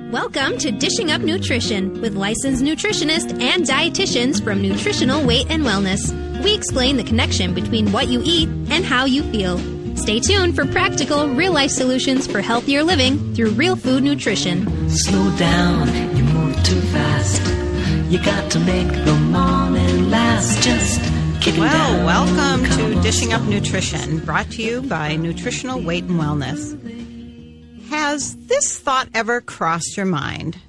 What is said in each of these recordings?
Welcome to Dishing Up Nutrition with licensed nutritionists and dietitians from Nutritional Weight and Wellness. We explain the connection between what you eat and how you feel. Stay tuned for practical, real-life solutions for healthier living through real food nutrition. Slow down, you move too fast. You got to make the morning last. Just kidding down. Welcome to Dishing Up Nutrition, brought to you by Nutritional Weight and Wellness. Has this thought ever crossed your mind?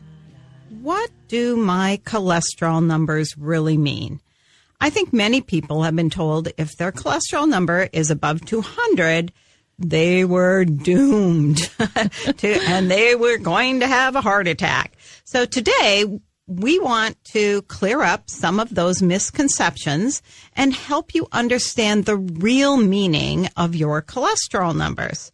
What do my cholesterol numbers really mean? I think many people have been told if their cholesterol number is above 200, they were doomed and they were going to have a heart attack. So today, we want to clear up some of those misconceptions and help you understand the real meaning of your cholesterol numbers.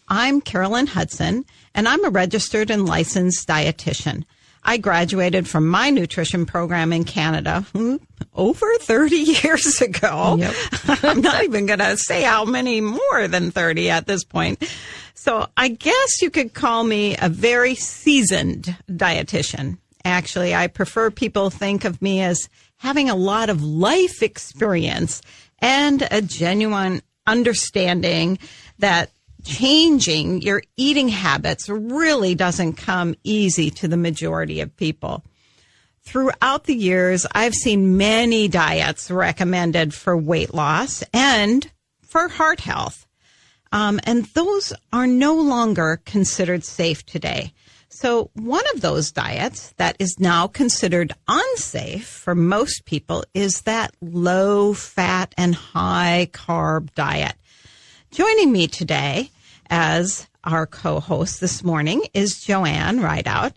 I'm Carolyn Hudson, and I'm a registered and licensed dietitian. I graduated from my nutrition program in Canada over 30 years ago. Yep. I'm not even going to say how many more than 30 at this point. So I guess you could call me a very seasoned dietitian. Actually, I prefer people think of me as having a lot of life experience and a genuine understanding that changing your eating habits really doesn't come easy to the majority of people. Throughout the years, I've seen many diets recommended for weight loss and for heart health. And those are no longer considered safe today. So one of those diets that is now considered unsafe for most people is that low fat and high carb diet. Joining me today as our co-host this morning is Joanne Rideout,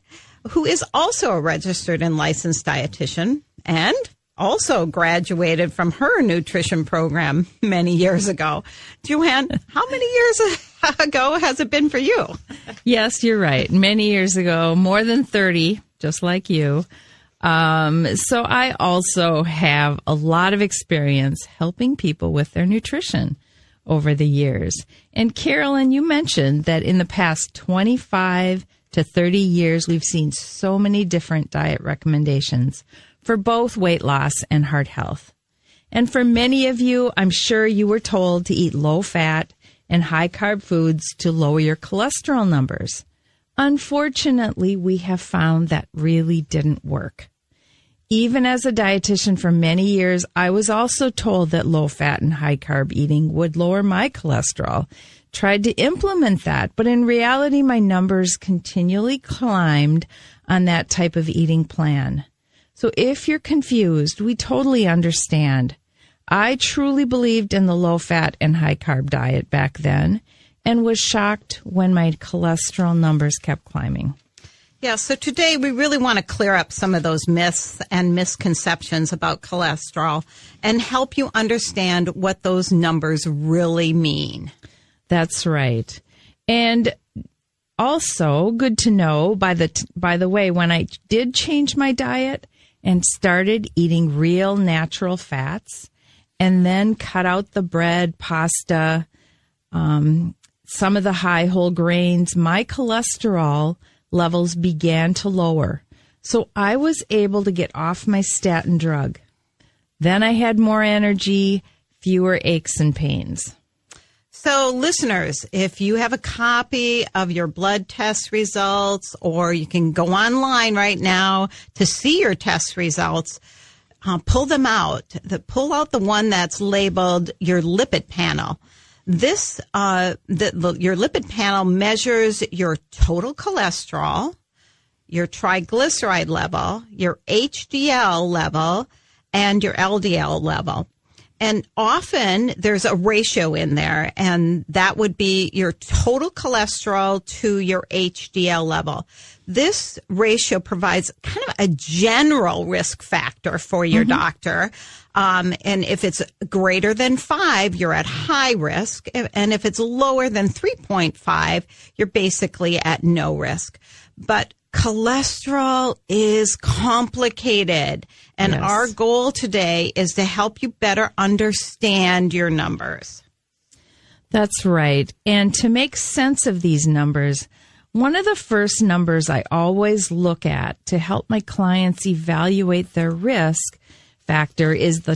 who is also a registered and licensed dietitian and also graduated from her nutrition program many years ago. Joanne, how many years ago has it been for you? Yes, you're right. Many years ago, more than 30, just like you. So I also have a lot of experience helping people with their nutrition over the years. And Carolyn, you mentioned that in the past 25 to 30 years, we've seen so many different diet recommendations for both weight loss and heart health. And for many of you, I'm sure you were told to eat low fat and high carb foods to lower your cholesterol numbers. Unfortunately, we have found that really didn't work. Even as a dietitian for many years, I was also told that low-fat and high-carb eating would lower my cholesterol. Tried to implement that, but in reality, my numbers continually climbed on that type of eating plan. So if you're confused, we totally understand. I truly believed in the low-fat and high-carb diet back then and was shocked when my cholesterol numbers kept climbing. Yeah, so today we really want to clear up some of those myths and misconceptions about cholesterol and help you understand what those numbers really mean. That's right. And also good to know, by the way, when I did change my diet and started eating real natural fats and then cut out the bread, pasta, some of the high whole grains, my cholesterol levels began to lower. So I was able to get off my statin drug. Then I had more energy, fewer aches and pains. So listeners, if you have a copy of your blood test results, or you can go online right now to see your test results, pull them out. Pull out the one that's labeled your lipid panel. This, your lipid panel measures your total cholesterol, your triglyceride level, your HDL level, and your LDL level. And often there's a ratio in there, and that would be your total cholesterol to your HDL level. This ratio provides kind of a general risk factor for your doctor. And if it's greater than 5, you're at high risk. And if it's lower than 3.5, you're basically at no risk. But cholesterol is complicated. And Yes. Our goal today is to help you better understand your numbers. That's right. And to make sense of these numbers, One of the first numbers I always look at to help my clients evaluate their risk factor is the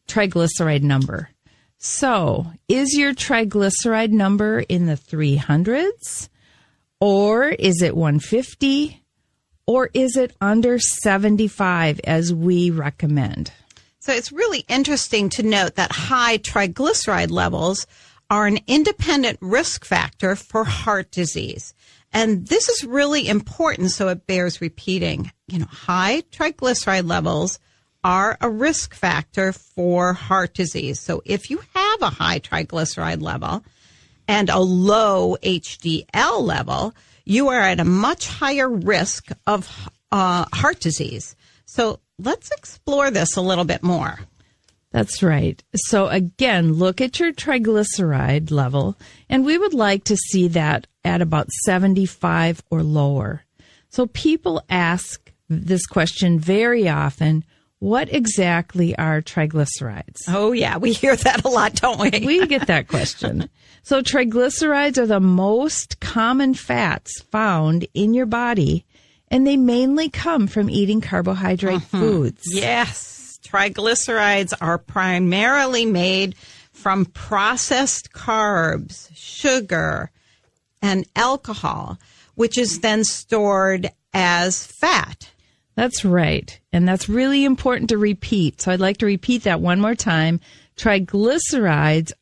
triglyceride number. So, is your triglyceride number in the 300s? Or is it 150? Or is it under 75 as we recommend? So it's really interesting to note that high triglyceride levels are an independent risk factor for heart disease. And this is really important, so it bears repeating. High triglyceride levels are a risk factor for heart disease. So if you have a high triglyceride level and a low HDL level, you are at a much higher risk of heart disease. So let's explore this a little bit more. That's right. So again, look at your triglyceride level, and we would like to see that at about 75 or lower. So people ask this question very often: what exactly are triglycerides? Oh, yeah. We hear that a lot, don't we? We get that question. So triglycerides are the most common fats found in your body, and they mainly come from eating carbohydrate foods. Yes. Triglycerides are primarily made from processed carbs, sugar, and alcohol, which is then stored as fat. That's right. And that's really important to repeat. So I'd like to repeat that one more time. Triglycerides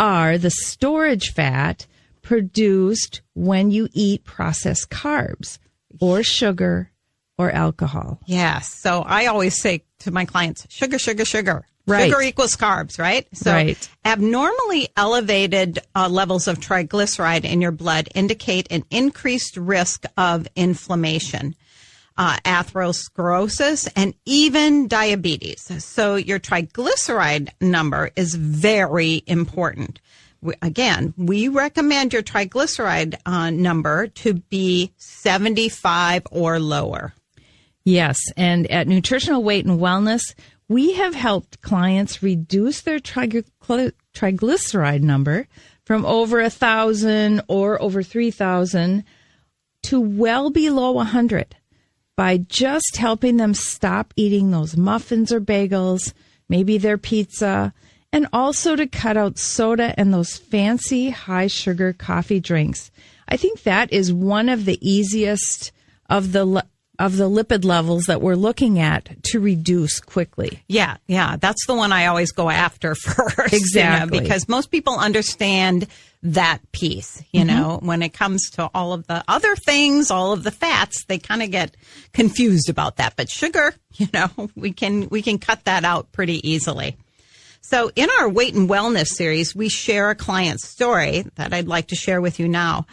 are the storage fat produced when you eat processed carbs or sugar or alcohol. Yes. So I always say to my clients, sugar, sugar, sugar. Right. Sugar equals carbs, right? So right. Abnormally elevated levels of triglyceride in your blood indicate an increased risk of inflammation, atherosclerosis, and even diabetes. So your triglyceride number is very important. We recommend your triglyceride number to be 75 or lower. Yes, and at Nutritional Weight and Wellness, we have helped clients reduce their triglyceride number from over 1,000 or over 3,000 to well below 100 by just helping them stop eating those muffins or bagels, maybe their pizza, and also to cut out soda and those fancy high-sugar coffee drinks. I think that is one of the easiest of the lipid levels that we're looking at to reduce quickly. Yeah. That's the one I always go after first. Exactly. Because most people understand that piece, when it comes to all of the other things, all of the fats, they kind of get confused about that. But sugar, we can cut that out pretty easily. So in our Weight and Wellness series, we share a client's story that I'd like to share with you now.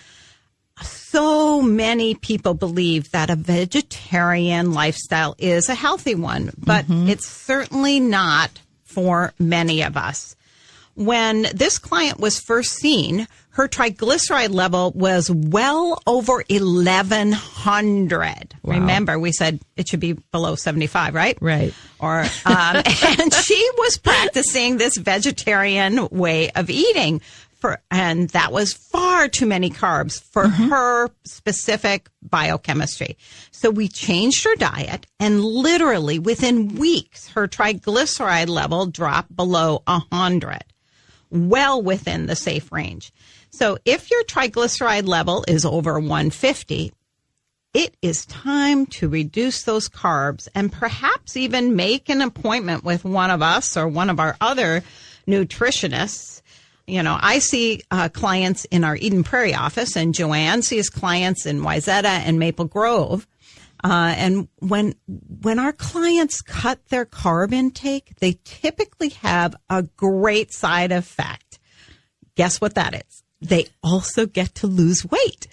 So many people believe that a vegetarian lifestyle is a healthy one, but it's certainly not for many of us. When this client was first seen, her triglyceride level was well over 1,100. Wow. Remember, we said it should be below 75, right? Right. And she was practicing this vegetarian way of eating. And that was far too many carbs for her specific biochemistry. So we changed her diet, and literally within weeks, her triglyceride level dropped below 100, well within the safe range. So if your triglyceride level is over 150, it is time to reduce those carbs and perhaps even make an appointment with one of us or one of our other nutritionists. I see clients in our Eden Prairie office, and Joanne sees clients in Wayzata and Maple Grove. And when our clients cut their carb intake, they typically have a great side effect. Guess what that is? They also get to lose weight.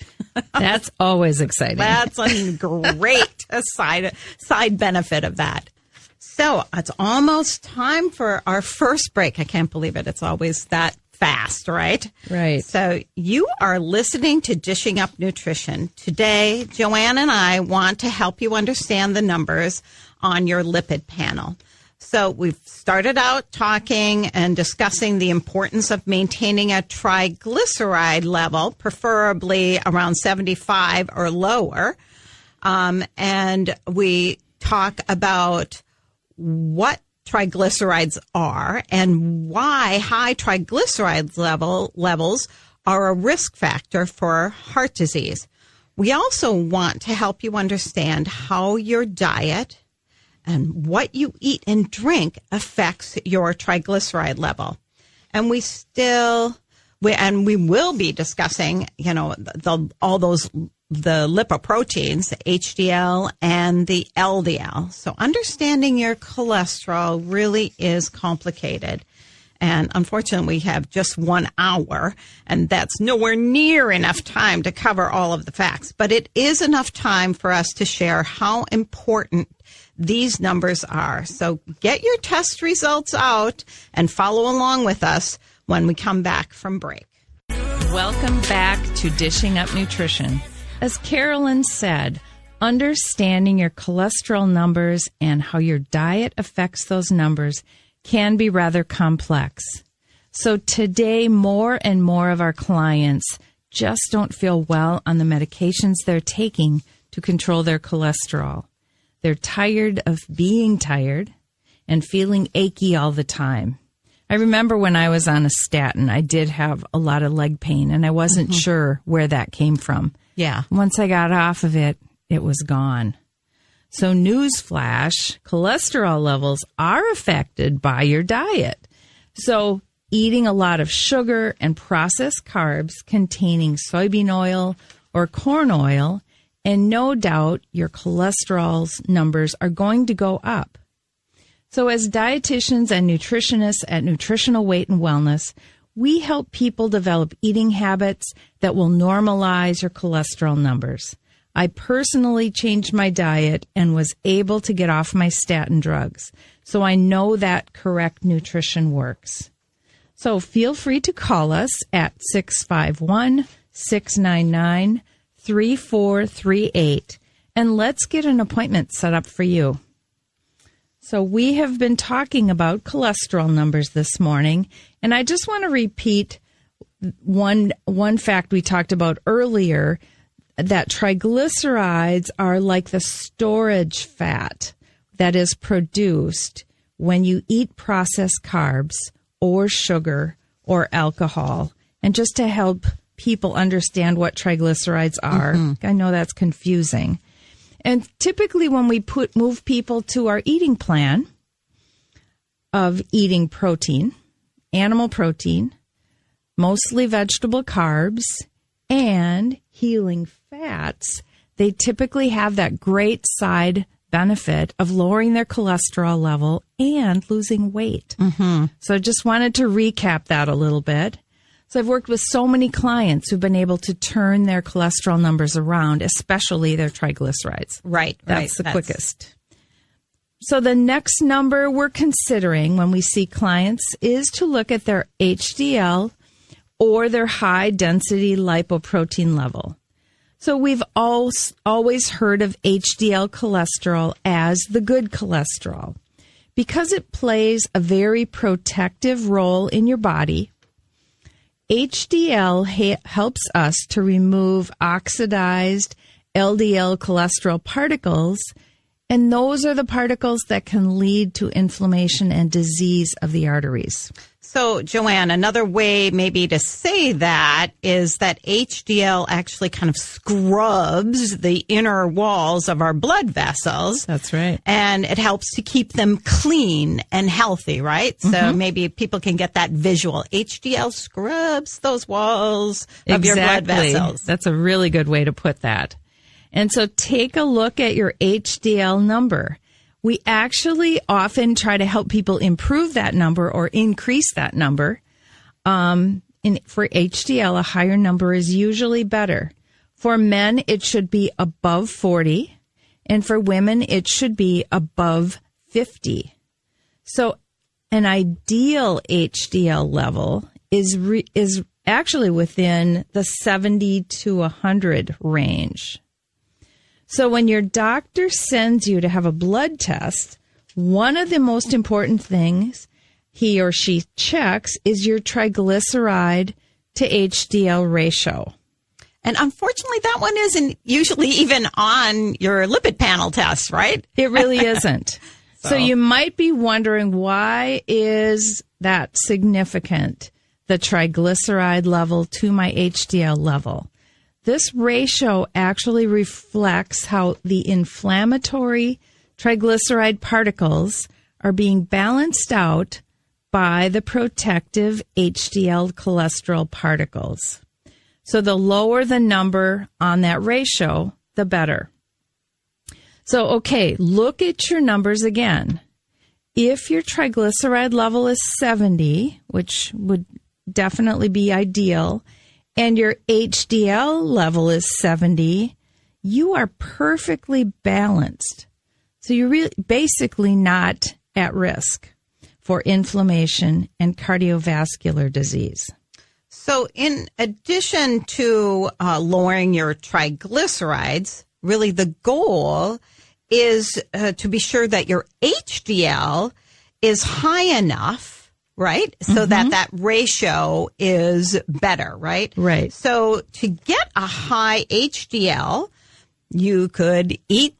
That's always exciting. That's a great side benefit of that. So it's almost time for our first break. I can't believe it. It's always that fast, right? Right. So you are listening to Dishing Up Nutrition. Today, Joanne and I want to help you understand the numbers on your lipid panel. So we've started out talking and discussing the importance of maintaining a triglyceride level, preferably around 75 or lower. And we talk about what triglycerides are and why high triglyceride levels are a risk factor for heart disease. We also want to help you understand how your diet and what you eat and drink affects your triglyceride level. And we will be discussing, the lipoproteins, the HDL and the LDL. So understanding your cholesterol really is complicated. And unfortunately, we have just 1 hour, and that's nowhere near enough time to cover all of the facts. But it is enough time for us to share how important these numbers are. So get your test results out and follow along with us when we come back from break. Welcome back to Dishing Up Nutrition. As Carolyn said, understanding your cholesterol numbers and how your diet affects those numbers can be rather complex. So today, more and more of our clients just don't feel well on the medications they're taking to control their cholesterol. They're tired of being tired and feeling achy all the time. I remember when I was on a statin, I did have a lot of leg pain, and I wasn't sure where that came from. Yeah. Once I got off of it, it was gone. So newsflash, cholesterol levels are affected by your diet. So eating a lot of sugar and processed carbs containing soybean oil or corn oil, and no doubt your cholesterol numbers are going to go up. So as dietitians and nutritionists at Nutritional Weight and Wellness, we help people develop eating habits that will normalize your cholesterol numbers. I personally changed my diet and was able to get off my statin drugs. So I know that correct nutrition works. So feel free to call us at 651-699-3438 and let's get an appointment set up for you. So we have been talking about cholesterol numbers this morning, and I just want to repeat one fact we talked about earlier, that triglycerides are like the storage fat that is produced when you eat processed carbs or sugar or alcohol. And just to help people understand what triglycerides are, I know that's confusing. And typically when we move people to our eating plan of eating protein, animal protein, mostly vegetable carbs, and healing fats, they typically have that great side benefit of lowering their cholesterol level and losing weight. So I just wanted to recap that a little bit. So I've worked with so many clients who've been able to turn their cholesterol numbers around, especially their triglycerides. Right. That's the quickest. So the next number we're considering when we see clients is to look at their HDL or their high density lipoprotein level. So we've always heard of HDL cholesterol as the good cholesterol because it plays a very protective role in your body. HDL helps us to remove oxidized LDL cholesterol particles, and those are the particles that can lead to inflammation and disease of the arteries. So, Joanne, another way maybe to say that is that HDL actually kind of scrubs the inner walls of our blood vessels. That's right. And it helps to keep them clean and healthy, right? So maybe people can get that visual. HDL scrubs those walls of your blood vessels. That's a really good way to put that. And so take a look at your HDL number. We actually often try to help people improve that number or increase that number. For HDL, a higher number is usually better. For men, it should be above 40, and for women, it should be above 50. So an ideal HDL level is actually within the 70 to 100 range. So when your doctor sends you to have a blood test, one of the most important things he or she checks is your triglyceride to HDL ratio. And unfortunately, that one isn't usually even on your lipid panel test, right? It really isn't. So you might be wondering, why is that significant, the triglyceride level to my HDL level? This ratio actually reflects how the inflammatory triglyceride particles are being balanced out by the protective HDL cholesterol particles. So the lower the number on that ratio, the better. So, okay, look at your numbers again. If your triglyceride level is 70, which would definitely be ideal, and your HDL level is 70, you are perfectly balanced. So you're really basically not at risk for inflammation and cardiovascular disease. So in addition to lowering your triglycerides, really the goal is to be sure that your HDL is high enough, right? So that ratio is better, right? Right. So to get a high HDL, you could eat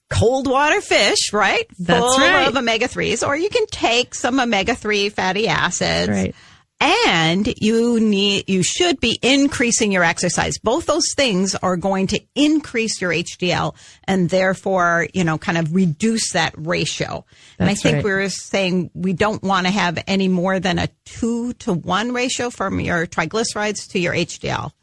cold water fish, right? That's Full right. of omega-3s, or you can take some omega-3 fatty acids. Right. And you should be increasing your exercise. Both those things are going to increase your HDL and therefore, kind of reduce that ratio. And I think we were saying we don't want to have any more than a 2-to-1 ratio from your triglycerides to your HDL.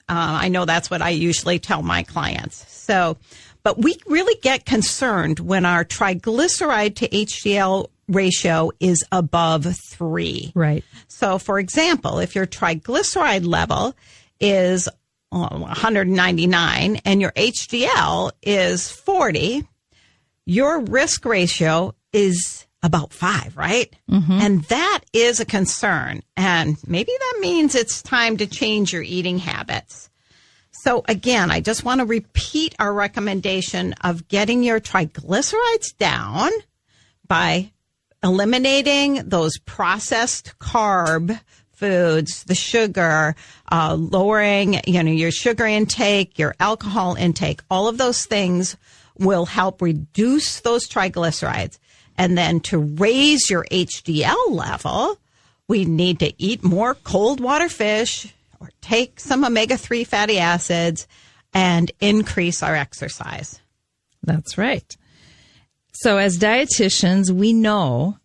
I know that's what I usually tell my clients. So, but we really get concerned when our triglyceride to HDL ratio is above 3. Right. So, for example, if your triglyceride level is 199 and your HDL is 40, your risk ratio is about 5, right? And that is a concern. And maybe that means it's time to change your eating habits. So again, I just want to repeat our recommendation of getting your triglycerides down by eliminating those processed carb foods, the sugar, lowering, your sugar intake, your alcohol intake, all of those things will help reduce those triglycerides. And then to raise your HDL level, we need to eat more cold water fish or take some omega-3 fatty acids and increase our exercise. That's right. So as dietitians, we know,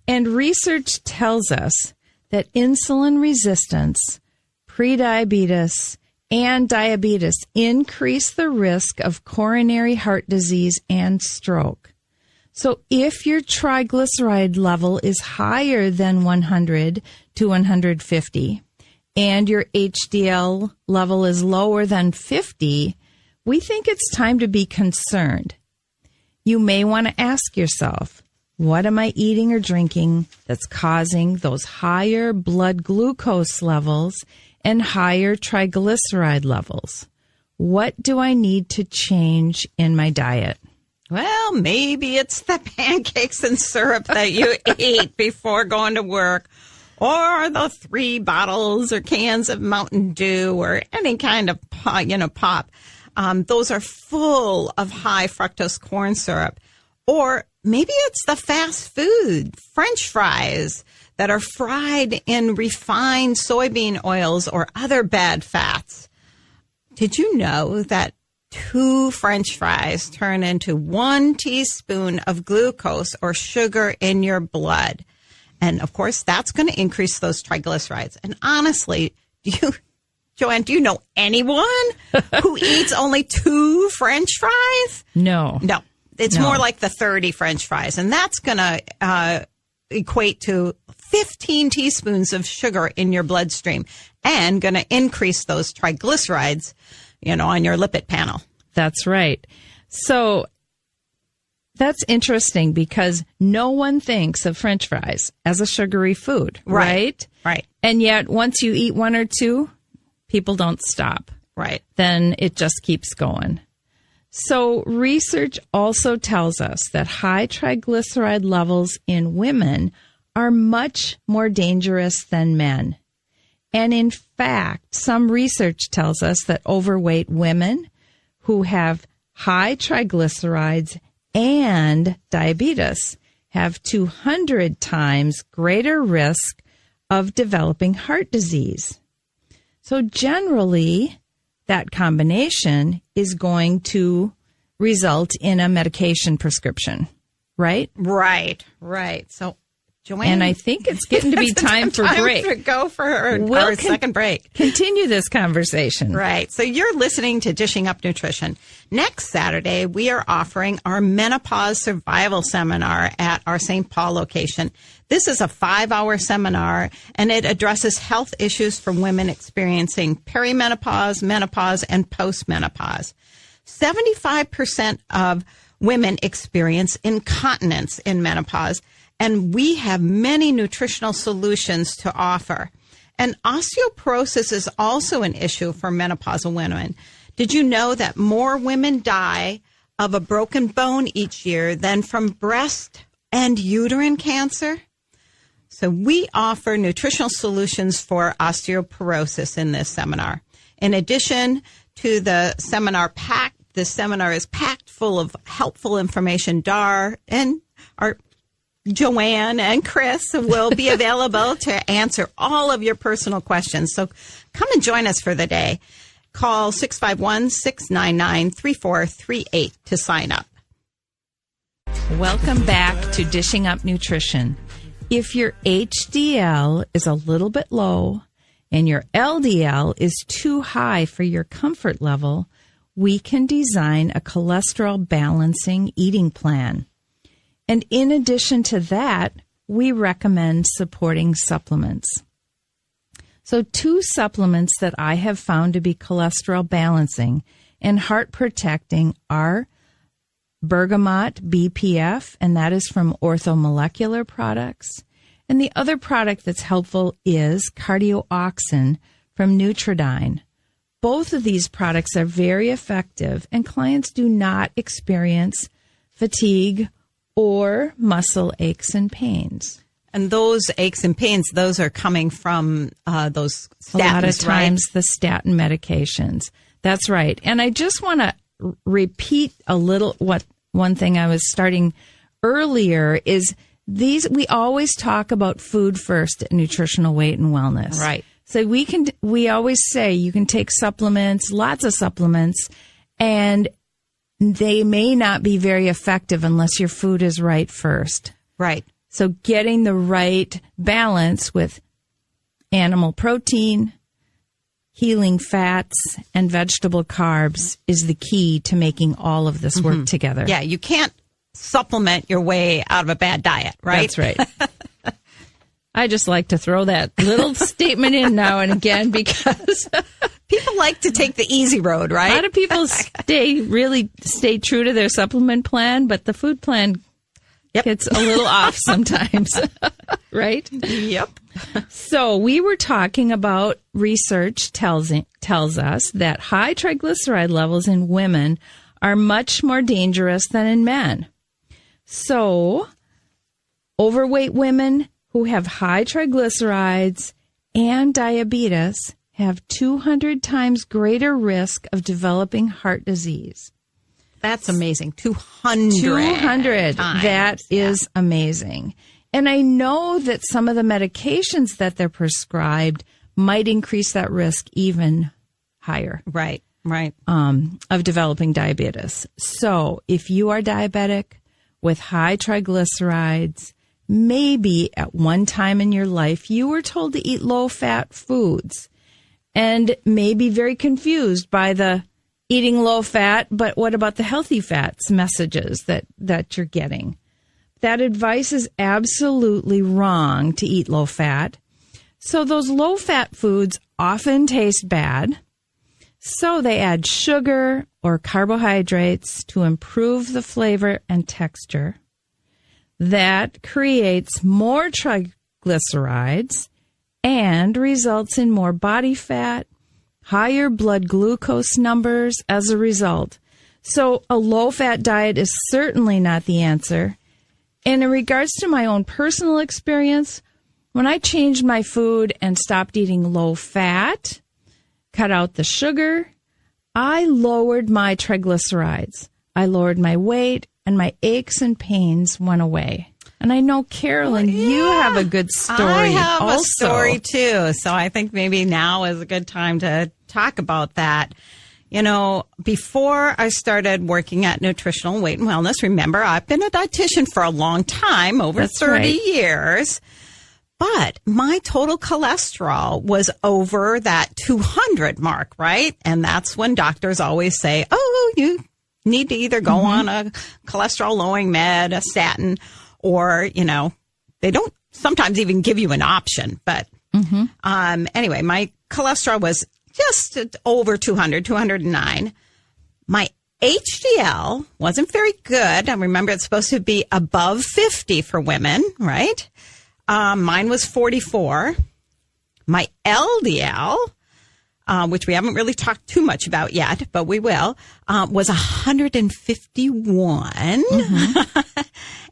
and research tells us, that insulin resistance, prediabetes, and diabetes increase the risk of coronary heart disease and stroke. So if your triglyceride level is higher than 100 to 150, and your HDL level is lower than 50, we think it's time to be concerned. You may want to ask yourself, what am I eating or drinking that's causing those higher blood glucose levels and higher triglyceride levels? What do I need to change in my diet? Well, maybe it's the pancakes and syrup that you eat before going to work, or the 3 bottles or cans of Mountain Dew or any kind of, pop. Those are full of high fructose corn syrup. Or maybe it's the fast food, French fries that are fried in refined soybean oils or other bad fats. Did you know that 2 French fries turn into 1 teaspoon of glucose or sugar in your blood? And of course, that's going to increase those triglycerides. And honestly, Joanne, do you know anyone who eats only 2 French fries? No. It's more like the 30 French fries. And that's going to equate to 15 teaspoons of sugar in your bloodstream and going to increase those triglycerides, on your lipid panel. That's right. So that's interesting because no one thinks of French fries as a sugary food, right? Right. And yet once you eat 1 or 2, people don't stop. Right. Then it just keeps going. So research also tells us that high triglyceride levels in women are much more dangerous than men. And in fact, some research tells us that overweight women who have high triglycerides and diabetes have 200 times greater risk of developing heart disease. So generally, that combination is going to result in a medication prescription, right? Right. So, Joanne, and I think it's getting to be time for break. To go for our second break. Continue this conversation. Right. So you're listening to Dishing Up Nutrition. Next Saturday, we are offering our Menopause Survival Seminar at our St. Paul location. This is a 5-hour seminar, and it addresses health issues for women experiencing perimenopause, menopause, and postmenopause. 75% of women experience incontinence in menopause, and we have many nutritional solutions to offer. And osteoporosis is also an issue for menopausal women. Did you know that more women die of a broken bone each year than from breast and uterine cancer? So we offer nutritional solutions for osteoporosis in this seminar. In addition to the seminar is packed full of helpful information. Dar and our Joanne and Chris will be available to answer all of your personal questions. So come and join us for the day. Call 651-699-3438 to sign up. Welcome back to Dishing Up Nutrition. If your HDL is a little bit low and your LDL is too high for your comfort level, we can design a cholesterol balancing eating plan. And in addition to that, we recommend supporting supplements. So 2 supplements that I have found to be cholesterol balancing and heart protecting are Bergamot BPF, and that is from Orthomolecular Products. And the other product that's helpful is Cardioauxin from Nutridyne. Both of these products are very effective, and clients do not experience fatigue or muscle aches and pains. And those aches and pains, those are coming from those statins, a lot of times, right? The statin medications. That's right. And I just want to repeat a little one thing I was starting earlier is we always talk about food first at Nutritional Weight and Wellness. Right. So we always say you can take supplements, lots of supplements, and they may not be very effective unless your food is right first. Right. So getting the right balance with animal protein, healing fats, and vegetable carbs is the key to making all of this work together. Yeah, you can't supplement your way out of a bad diet, right? That's right. I just like to throw that little statement in now and again because people like to take the easy road, right? A lot of people stay true to their supplement plan, but the food plan gets a little off sometimes, right? Yep. So we were talking about research tells us that high triglyceride levels in women are much more dangerous than in men. So overweight women who have high triglycerides and diabetes have 200 times greater risk of developing heart disease. That's amazing. 200 times. That is amazing. And I know that some of the medications that they're prescribed might increase that risk even higher. Right. Of developing diabetes. So if you are diabetic with high triglycerides, maybe at one time in your life you were told to eat low-fat foods and may be very confused by the eating low-fat, but what about the healthy fats messages that you're getting? That advice is absolutely wrong to eat low-fat. So those low-fat foods often taste bad. So they add sugar or carbohydrates to improve the flavor and texture. That creates more triglycerides and results in more body fat, higher blood glucose numbers as a result. So a low-fat diet is certainly not the answer. And in regards to my own personal experience, when I changed my food and stopped eating low-fat, cut out the sugar, I lowered my triglycerides. I lowered my weight, and my aches and pains went away. And I know, Carolyn, you have a good story. I have also. a story, too. So I think maybe now is a good time to talk about that. You know, before I started working at Nutritional Weight and Wellness, remember, I've been a dietitian for a long time, over 30 years. But my total cholesterol was over that 200 mark, right? And that's when doctors always say, oh, you need to either go on a cholesterol lowering med, a statin, or, you know, they don't sometimes even give you an option. But anyway, my cholesterol was just over 200, 209. My HDL wasn't very good. I remember it's supposed to be above 50 for women, right? Mine was 44. My LDL, which we haven't really talked too much about yet, but we will, was 151.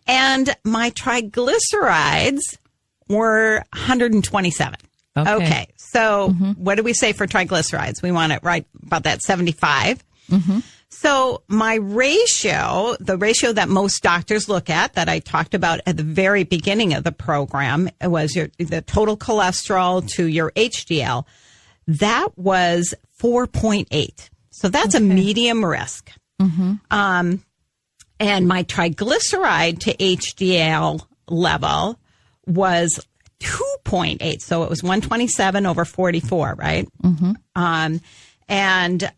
And my triglycerides were 127. Okay. So what do we say for triglycerides? We want it right about that 75. So my ratio, the ratio that most doctors look at, that I talked about at the very beginning of the program, was the total cholesterol to your HDL. That was 4.8. So that's a medium risk. And my triglyceride to HDL level was 2.8. So it was 127 over 44, right? And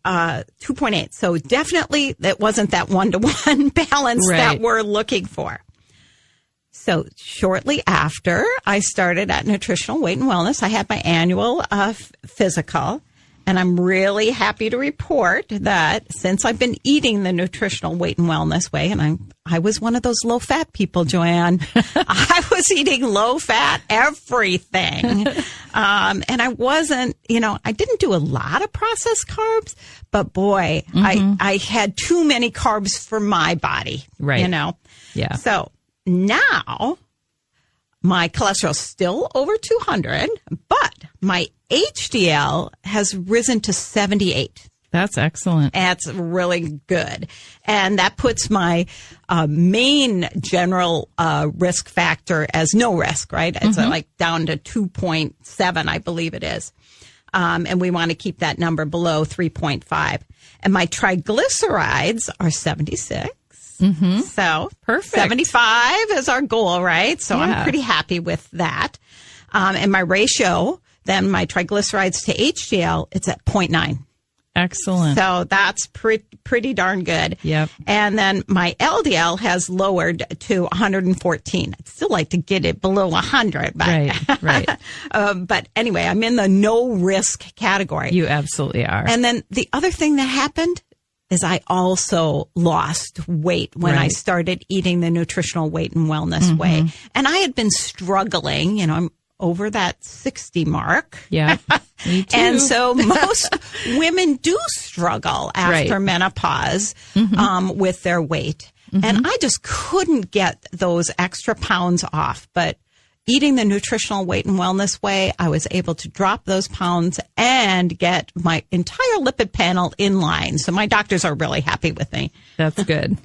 2.8. So definitely it wasn't that one-to-one balance that we're looking for. So shortly after I started at Nutritional Weight and Wellness, I had my annual physical. And I'm really happy to report that since I've been eating the Nutritional Weight and Wellness way, and I was one of those low-fat people, Joanne. I was eating low-fat everything. And I wasn't, you know, I didn't do a lot of processed carbs, but boy, I had too many carbs for my body, you know? Yeah. So now my cholesterol's still over 200, but my HDL has risen to 78. That's excellent. That's really good. And that puts my main general risk factor as no risk, right? It's like down to 2.7, I believe it is. And we want to keep that number below 3.5. And my triglycerides are 76. So perfect. 75 is our goal, right? So I'm pretty happy with that. And my ratio, then my triglycerides to HDL, it's at 0.9. Excellent. So that's pretty darn good. Yep. And then my LDL has lowered to 114. I'd still like to get it below 100. But Right. but anyway, I'm in the no risk category. You absolutely are. And then the other thing that happened is I also lost weight when I started eating the Nutritional Weight and Wellness way. And I had been struggling, you know, I'm over that 60 mark. Yeah. Me too. And so most women do struggle after menopause with their weight. And I just couldn't get those extra pounds off. But eating the Nutritional Weight and Wellness way, I was able to drop those pounds and get my entire lipid panel in line. So my doctors are really happy with me. That's good.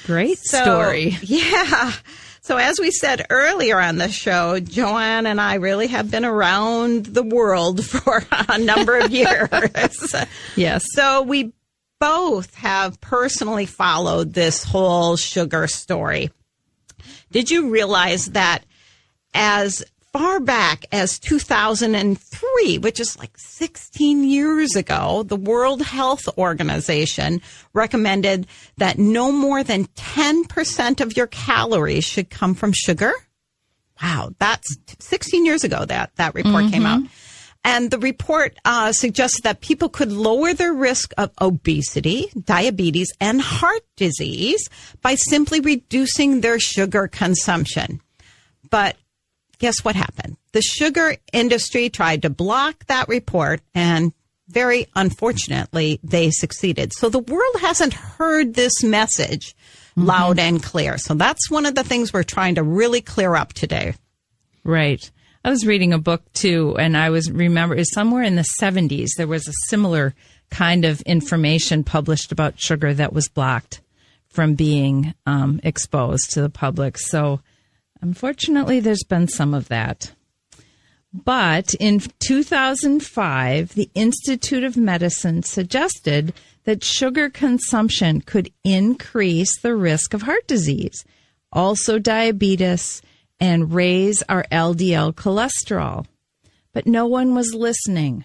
Great story. Yeah. So as we said earlier on the show, Joanne and I really have been around the world for a number of years. Yes. So we both have personally followed this whole sugar story. Did you realize that as far back as 2003, which is like 16 years ago, the World Health Organization recommended that no more than 10% of your calories should come from sugar? Wow, that's 16 years ago that report came out. And the report suggested that people could lower their risk of obesity, diabetes, and heart disease by simply reducing their sugar consumption. But guess what happened? The sugar industry tried to block that report, and very unfortunately, they succeeded. So the world hasn't heard this message loud and clear. So that's one of the things we're trying to really clear up today. Right. I was reading a book too, and remember somewhere in the 70s, there was a similar kind of information published about sugar that was blocked from being exposed to the public. So unfortunately, there's been some of that. But in 2005, the Institute of Medicine suggested that sugar consumption could increase the risk of heart disease, also diabetes, and raise our LDL cholesterol. But no one was listening.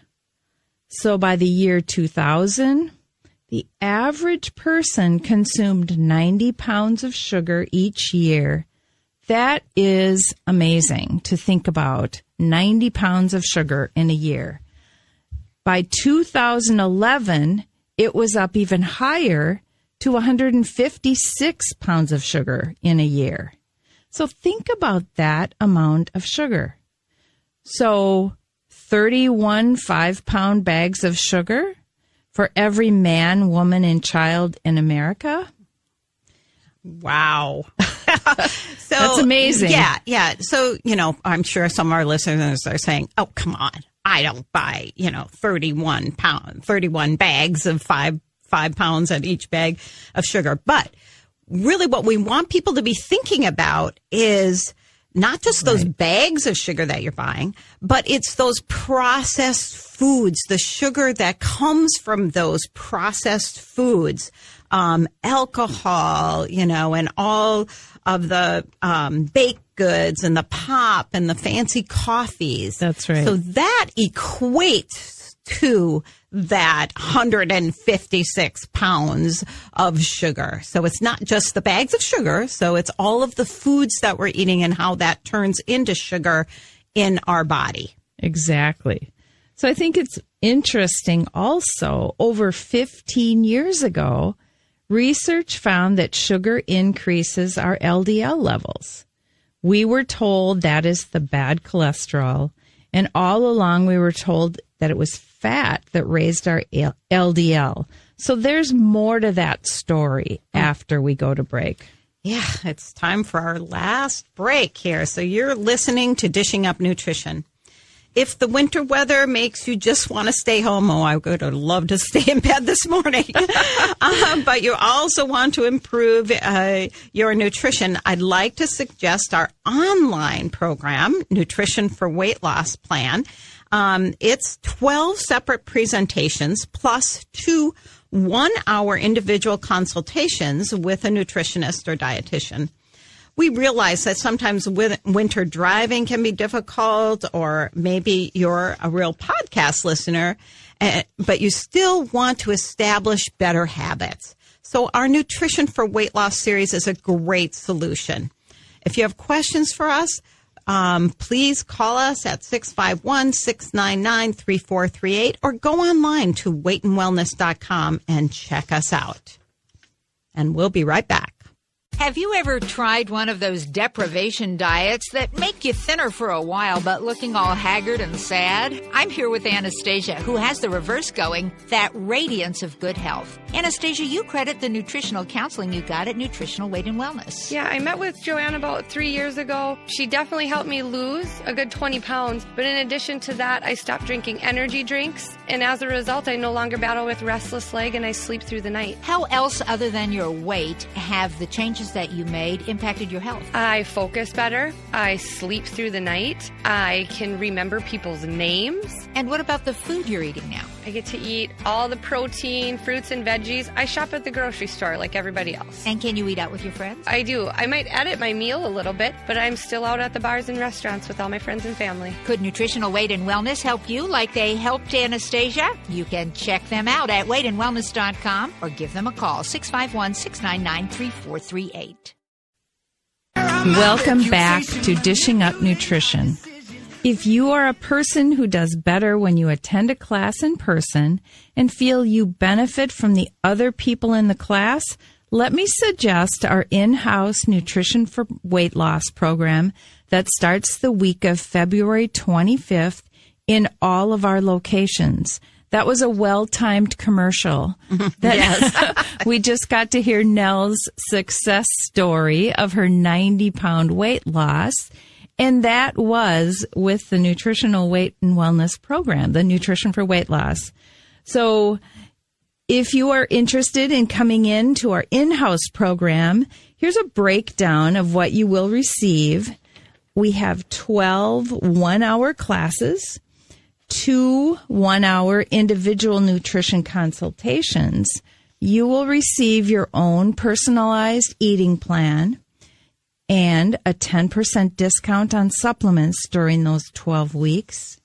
So by the year 2000, the average person consumed 90 pounds of sugar each year. That is amazing to think about. 90 pounds of sugar in a year. By 2011, it was up even higher to 156 pounds of sugar in a year. So think about that amount of sugar. So 31 5-pound bags of sugar for every man, woman, and child in America. Wow. So that's amazing. Yeah. So, I'm sure some of our listeners are saying, oh, come on. I don't buy, 31 bags of 5 pounds at each bag of sugar. But really what we want people to be thinking about is not just those bags of sugar that you're buying, but it's those processed foods, the sugar that comes from those processed foods, alcohol, and all of the baked goods and the pop and the fancy coffees. That's right. So that equates to that 156 pounds of sugar. So it's not just the bags of sugar. So it's all of the foods that we're eating and how that turns into sugar in our body. Exactly. So I think it's interesting also, over 15 years ago, research found that sugar increases our LDL levels. We were told that is the bad cholesterol, and all along we were told that it was fat that raised our LDL. So there's more to that story after we go to break. Yeah, it's time for our last break here. So you're listening to Dishing Up Nutrition. If the winter weather makes you just want to stay home, I would have loved to stay in bed this morning. But you also want to improve your nutrition, I'd like to suggest our online program, Nutrition for Weight Loss Plan. It's 12 separate presentations plus 2 one-hour individual consultations with a nutritionist or dietitian. We realize that sometimes winter driving can be difficult, or maybe you're a real podcast listener, but you still want to establish better habits. So our Nutrition for Weight Loss series is a great solution. If you have questions for us, please call us at 651-699-3438 or go online to weightandwellness.com and check us out. And we'll be right back. Have you ever tried one of those deprivation diets that make you thinner for a while but looking all haggard and sad? I'm here with Anastasia, who has the reverse going, that radiance of good health. Anastasia, you credit the nutritional counseling you got at Nutritional Weight and Wellness. Yeah, I met with Joanne about 3 years ago. She definitely helped me lose a good 20 pounds. But in addition to that, I stopped drinking energy drinks. And as a result, I no longer battle with restless leg and I sleep through the night. How else, other than your weight, have the changes that you made impacted your health? I focus better. I sleep through the night. I can remember people's names. And what about the food you're eating now? I get to eat all the protein, fruits, and veggies. I shop at the grocery store like everybody else. And can you eat out with your friends? I do. I might edit my meal a little bit, but I'm still out at the bars and restaurants with all my friends and family. Could Nutritional Weight and Wellness help you like they helped Anastasia? You can check them out at weightandwellness.com or give them a call, 651-699-3438. Welcome back to Dishing Up Nutrition. If you are a person who does better when you attend a class in person and feel you benefit from the other people in the class, let me suggest our in-house Nutrition for Weight Loss program that starts the week of February 25th in all of our locations. That was a well-timed commercial. Yes. We just got to hear Nell's success story of her 90-pound weight loss. And that was with the Nutritional Weight and Wellness Program, the Nutrition for Weight Loss. So if you are interested in coming into our in-house program, here's a breakdown of what you will receive. We have 12 one-hour classes, 2 one-hour individual nutrition consultations. You will receive your own personalized eating plan and a 10% discount on supplements during those 12 weeks.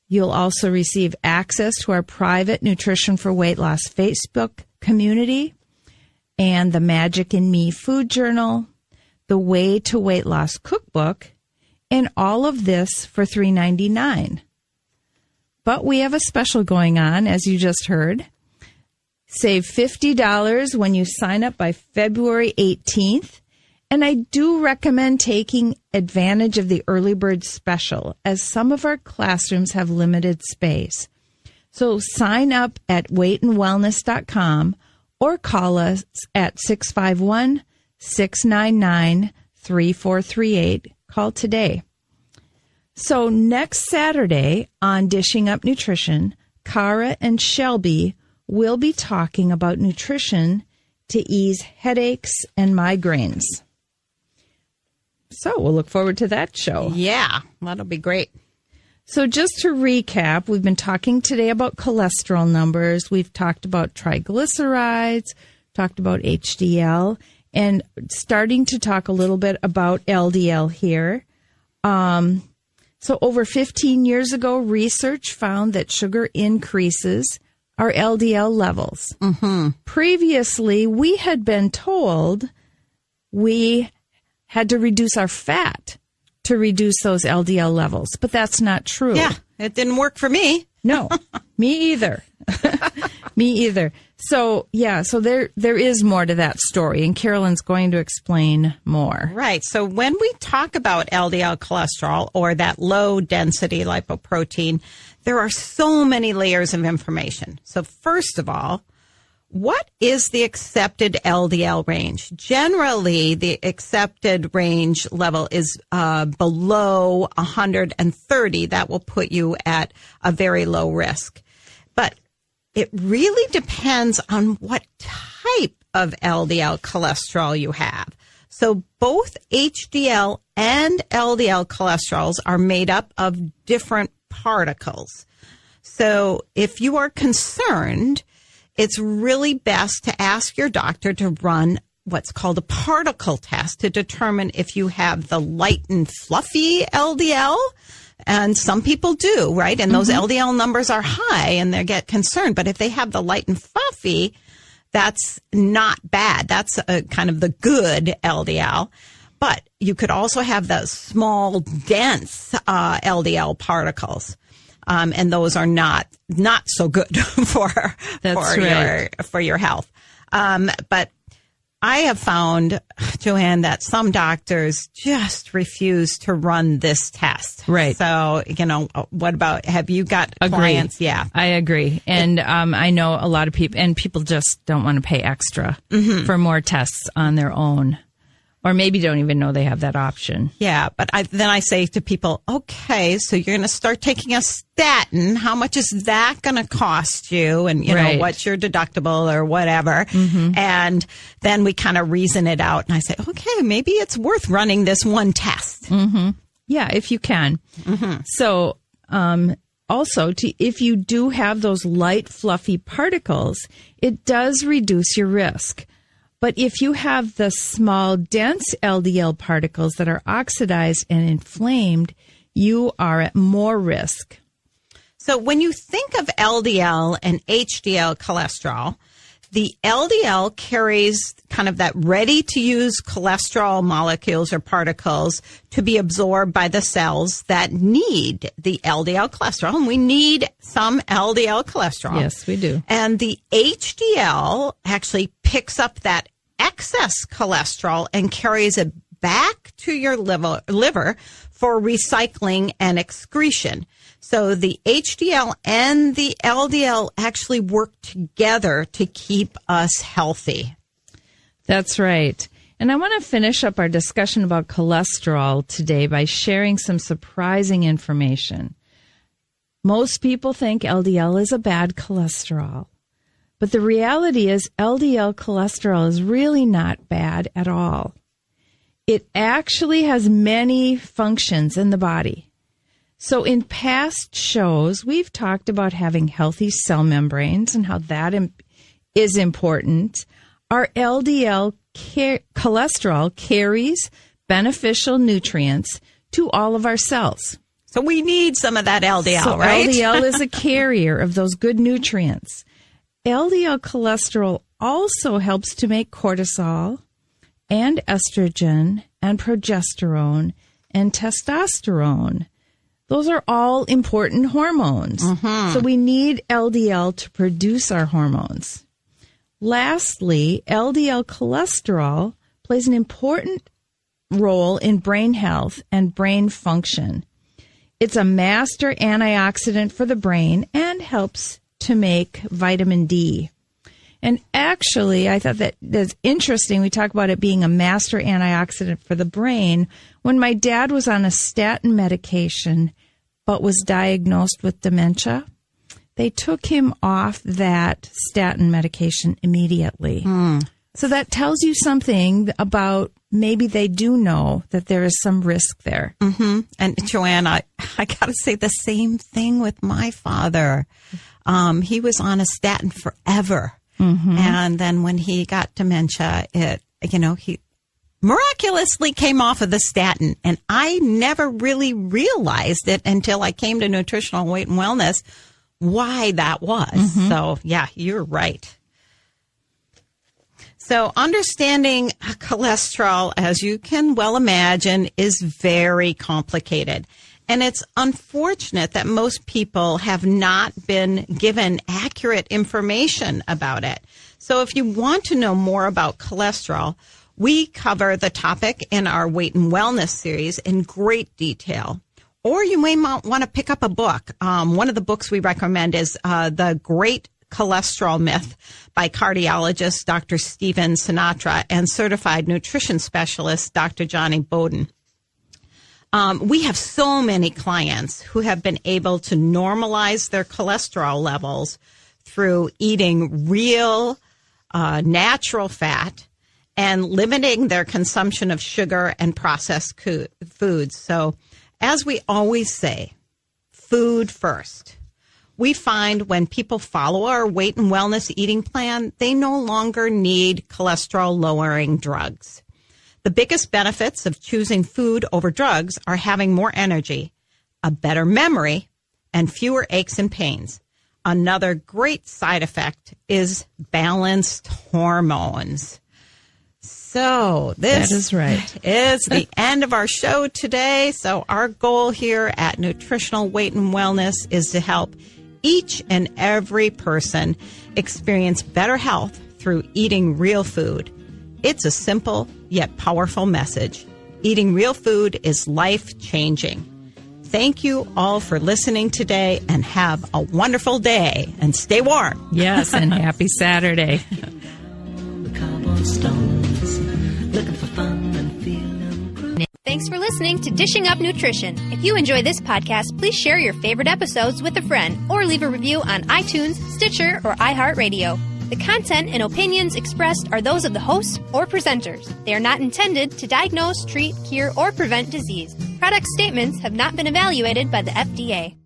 You'll also receive access to our private Nutrition for Weight Loss Facebook community and the Magic in Me food journal, the Way to Weight Loss cookbook, and all of this for $3.99. But we have a special going on, as you just heard. Save $50 when you sign up by February 18th. And I do recommend taking advantage of the early bird special, as some of our classrooms have limited space. So sign up at weightandwellness.com or call us at 651-699-3438. Call today. So next Saturday on Dishing Up Nutrition, Cara and Shelby will be talking about nutrition to ease headaches and migraines. So we'll look forward to that show. Yeah, that'll be great. So just to recap, we've been talking today about cholesterol numbers. We've talked about triglycerides, talked about HDL, and starting to talk a little bit about LDL here. So over 15 years ago, research found that sugar increases our LDL levels. Mm-hmm. Previously, we had been told we had to reduce our fat to reduce those LDL levels, but that's not true. Yeah, it didn't work for me. No, me either. Me either. So, yeah, so there is more to that story, and Carolyn's going to explain more. Right. So when we talk about LDL cholesterol or that low-density lipoprotein, there are so many layers of information. So first of all, what is the accepted LDL range? Generally, the accepted range level is below 130. That will put you at a very low risk. But it really depends on what type of LDL cholesterol you have. So both HDL and LDL cholesterols are made up of different particles. So if you are concerned, it's really best to ask your doctor to run what's called a particle test to determine if you have the light and fluffy LDL. And some people do, right? And those LDL numbers are high and they get concerned. But if they have the light and fluffy, that's not bad. That's kind of the good LDL. But you could also have the small, dense LDL particles. And those are not so good for your health. But I have found, Joanne, that some doctors just refuse to run this test. Right. So, what about, have you got clients? Yeah. I agree. And I know a lot of people, and people just don't want to pay extra for more tests on their own. Or maybe don't even know they have that option. Yeah, but then I say to people, okay, so you're going to start taking a statin. How much is that going to cost you? And, know, what's your deductible or whatever? And then we kind of reason it out. And I say, okay, maybe it's worth running this one test. Yeah, if you can. So also, if you do have those light, fluffy particles, it does reduce your risk. But if you have the small, dense LDL particles that are oxidized and inflamed, you are at more risk. So when you think of LDL and HDL cholesterol, the LDL carries kind of that ready-to-use cholesterol molecules or particles to be absorbed by the cells that need the LDL cholesterol. And we need some LDL cholesterol. Yes, we do. And the HDL actually picks up that excess cholesterol and carries it back to your liver for recycling and excretion. So the HDL and the LDL actually work together to keep us healthy. That's right. And I want to finish up our discussion about cholesterol today by sharing some surprising information. Most people think LDL is a bad cholesterol, but the reality is LDL cholesterol is really not bad at all. It actually has many functions in the body. So in past shows, we've talked about having healthy cell membranes and how that is important. Our LDL cholesterol carries beneficial nutrients to all of our cells. So we need some of that LDL, so right? LDL is a carrier of those good nutrients. LDL cholesterol also helps to make cortisol and estrogen and progesterone and testosterone. Those are all important hormones. Mm-hmm. So we need LDL to produce our hormones. Lastly, LDL cholesterol plays an important role in brain health and brain function. It's a master antioxidant for the brain and helps to make vitamin D. And actually, I thought that's interesting. We talk about it being a master antioxidant for the brain. When my dad was on a statin medication but was diagnosed with dementia, they took him off that statin medication immediately. So that tells you something about maybe they do know that there is some risk there. Mm-hmm. And Joanne, I got to say the same thing with my father. He was on a statin forever. Mm-hmm. And then when he got dementia, he miraculously came off of the statin. And I never really realized it until I came to Nutritional Weight and Wellness why that was. Mm-hmm. So, yeah, you're right. So understanding cholesterol, as you can well imagine, is very complicated. And it's unfortunate that most people have not been given accurate information about it. So if you want to know more about cholesterol, we cover the topic in our Weight and Wellness series in great detail. Or you may want to pick up a book. One of the books we recommend is The Great Cholesterol Myth by cardiologist Dr. Stephen Sinatra and certified nutrition specialist Dr. Johnny Bowden. We have so many clients who have been able to normalize their cholesterol levels through eating real, natural fat and limiting their consumption of sugar and processed foods. So, as we always say, food first. We find when people follow our weight and wellness eating plan, they no longer need cholesterol-lowering drugs. The biggest benefits of choosing food over drugs are having more energy, a better memory, and fewer aches and pains. Another great side effect is balanced hormones. So this is the end of our show today. So our goal here at Nutritional Weight and Wellness is to help each and every person experience better health through eating real food. It's a simple yet powerful message. Eating real food is life-changing. Thank you all for listening today and have a wonderful day and stay warm. Yes, and happy Saturday. Thanks for listening to Dishing Up Nutrition. If you enjoy this podcast, please share your favorite episodes with a friend or leave a review on iTunes, Stitcher, or iHeartRadio. The content and opinions expressed are those of the hosts or presenters. They are not intended to diagnose, treat, cure, or prevent disease. Product statements have not been evaluated by the FDA.